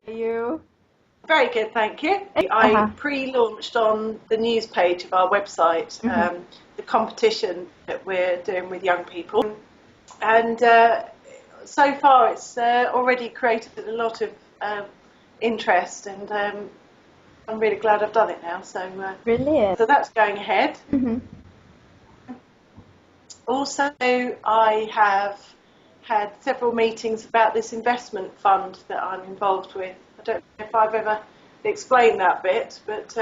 You? Very good, thank you. I pre-launched on the news page of our website the competition that we're doing with young people, and so far it's already created a lot of interest, and I'm really glad I've done it now. So, Brilliant. so that's going ahead. Also, I have had several meetings about this investment fund that I'm involved with. I don't know if I've ever explained that bit, but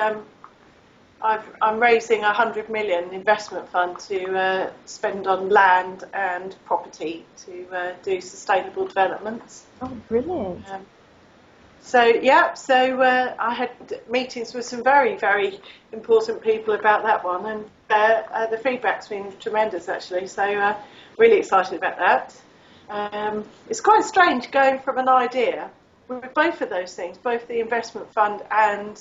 I'm raising a 100 million investment fund to spend on land and property to do sustainable developments. Oh, brilliant. I had meetings with some very, very important people about that one, and the feedback's been tremendous actually, so really excited about that. It's quite strange going from an idea with both of those things, both the investment fund and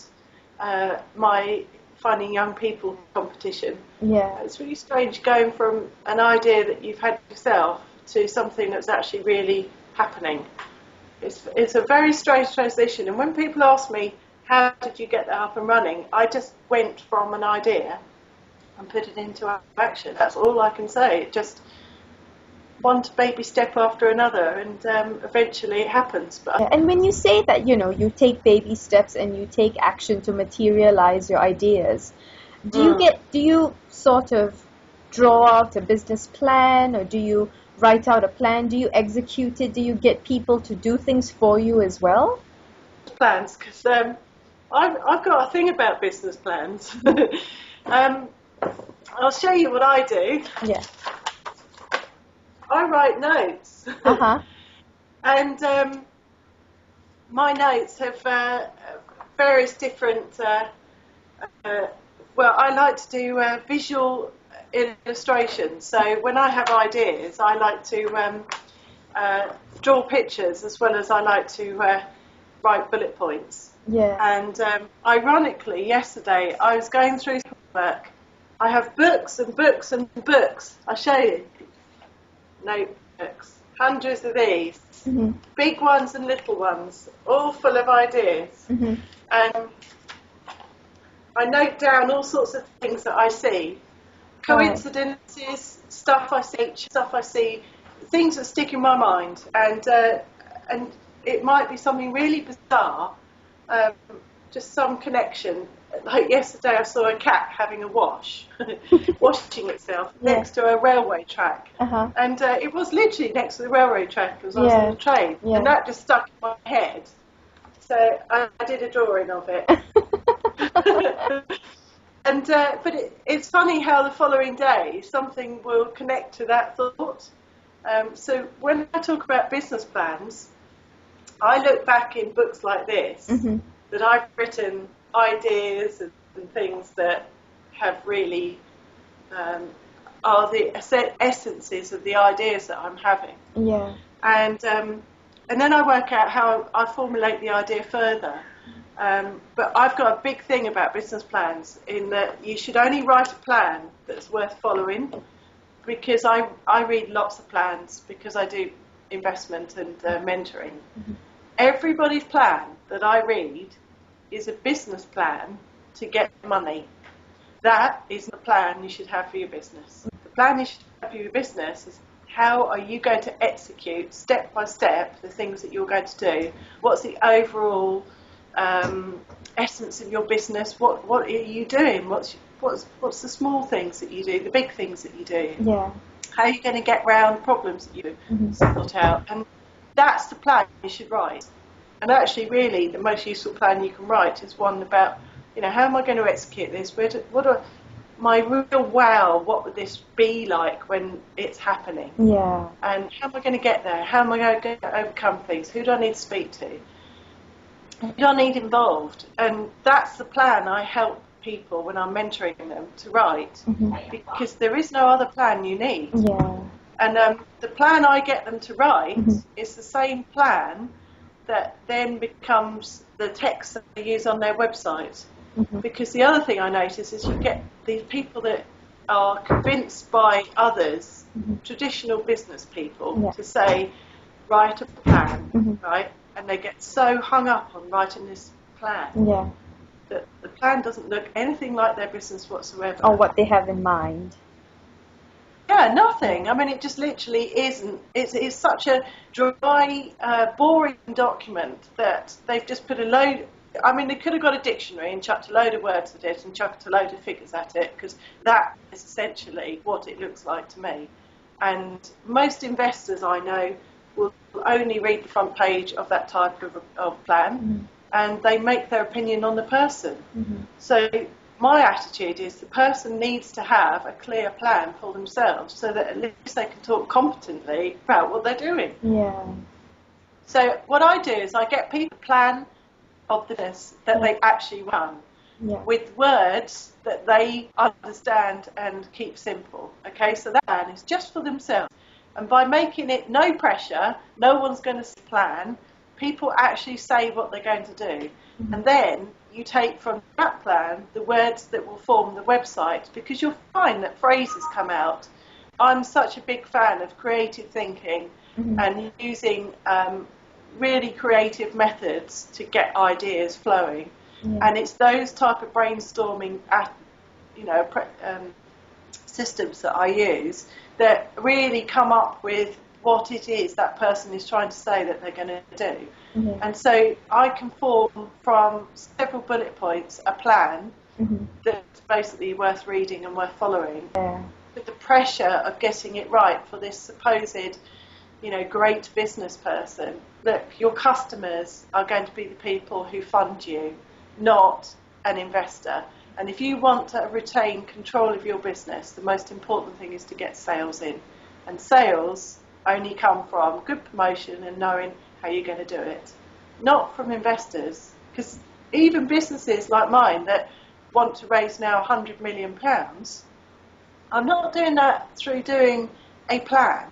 my Finding Young People competition. Yeah. It's really strange going from an idea that you've had yourself to something that's actually really happening. It's a very strange transition, and when people ask me, how did you get that up and running, I just went from an idea and put it into action. That's all I can say. It just one baby step after another, and eventually it happens. And when you say that, you take baby steps and you take action to materialize your ideas, do you sort of draw out a business plan, or do you write out a plan? Do you execute it? Do you get people to do things for you as well? Plans, because I've got a thing about business plans. I'll show you what I do. Yeah. I write notes. And my notes have various different, I like to do visual illustrations. So when I have ideas, I like to draw pictures as well as I like to write bullet points. Yeah. And ironically, yesterday I was going through work. I have books and books and books. I'll show you. Notebooks, hundreds of these, big ones and little ones, all full of ideas. And I note down all sorts of things that I see, coincidences, stuff I see, things that stick in my mind, and it might be something really bizarre, just some connection. Like yesterday I saw a cat having a wash, washing itself next to a railway track. And it was literally next to the railway track because I was on the train. And that just stuck in my head. So I did a drawing of it. And it's funny how the following day something will connect to that thought. So when I talk about business plans, I look back in books like this that I've written ideas and things that have really are the essences of the ideas that I'm having. Yeah. And then I work out how I formulate the idea further. But I've got a big thing about business plans in that you should only write a plan that's worth following, because I read lots of plans because I do investment and mentoring. Everybody's plan that I read is a business plan to get money. That is the plan you should have for your business. The plan you should have for your business is how are you going to execute step by step the things that you're going to do. What's the overall essence of your business? What are you doing? What's the small things that you do, the big things that you do? Yeah. How are you going to get around problems that you sort out? And that's the plan you should write. And actually, really, the most useful plan you can write is one about, how am I going to execute this? My real wow, what would this be like when it's happening? Yeah. And how am I going to get there? How am I going to overcome things? Who do I need to speak to? Who do I need involved? And that's the plan I help people when I'm mentoring them to write, because there is no other plan you need. Yeah. And the plan I get them to write is the same plan that then becomes the text that they use on their website. Because the other thing I notice is you get these people that are convinced by others, traditional business people, to say, write a plan, right? and they get so hung up on writing this plan Yeah. that the plan doesn't look anything like their business whatsoever. Or what they have in mind. Yeah, nothing. I mean, it just literally isn't. It's such a dry, boring document that they've just put a load. I mean, they could have got a dictionary and chucked a load of words at it and chucked a load of figures at it, because that is essentially what it looks like to me. And most investors I know will only read the front page of that type of plan, and they make their opinion on the person. So my attitude is the person needs to have a clear plan for themselves so that at least they can talk competently about what they're doing. Yeah. So what I do is I get people a plan of the business that they actually run, with words that they understand and keep simple. Okay, so that plan is just for themselves. And by making it no pressure, no one's going to plan, people actually say what they're going to do. And then you take from that plan the words that will form the website, because you'll find that phrases come out. I'm such a big fan of creative thinking and using really creative methods to get ideas flowing. And it's those type of brainstorming systems that I use that really come up with what it is that person is trying to say that they're going to do. And so I can form from several bullet points a plan that's basically worth reading and worth following. But the pressure of getting it right for this supposed, great business person. Look, your customers are going to be the people who fund you, not an investor. And if you want to retain control of your business, the most important thing is to get sales in. And sales only come from good promotion and knowing how you're going to do it, not from investors. Because even businesses like mine that want to raise now £100 million, I'm not doing that through doing a plan.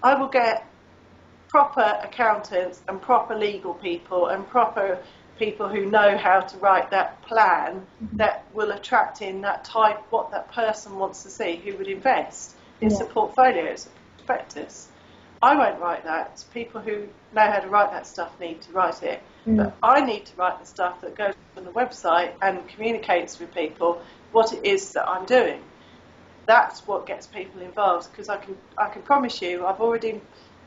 I will get proper accountants and proper legal people and proper people who know how to write that plan that will attract in that type, what that person wants to see, who would invest. It's a portfolio, it's a prospectus. I won't write that. It's people who know how to write that stuff need to write it. But I need to write the stuff that goes on the website and communicates with people what it is that I'm doing. That's what gets people involved, because I can promise you I've already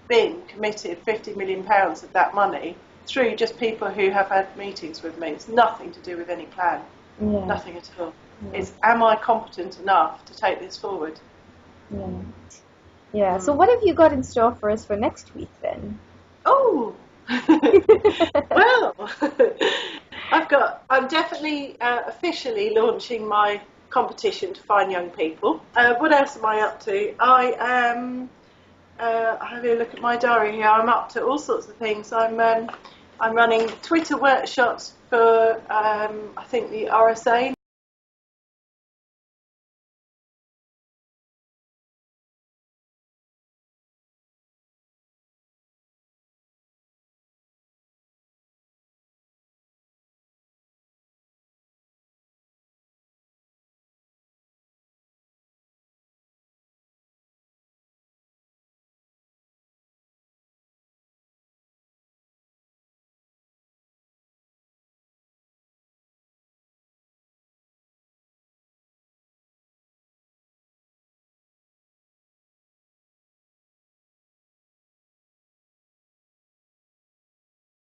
been committed £50 million of that money through just people who have had meetings with me. It's nothing to do with any plan. Nothing at all. It's, am I competent enough to take this forward? So what have you got in store for us for next week then? Oh, well, I'm definitely officially launching my competition to find young people. What else am I up to? I am, have a look at my diary here, I'm up to all sorts of things. I'm running Twitter workshops for, I think, the RSA,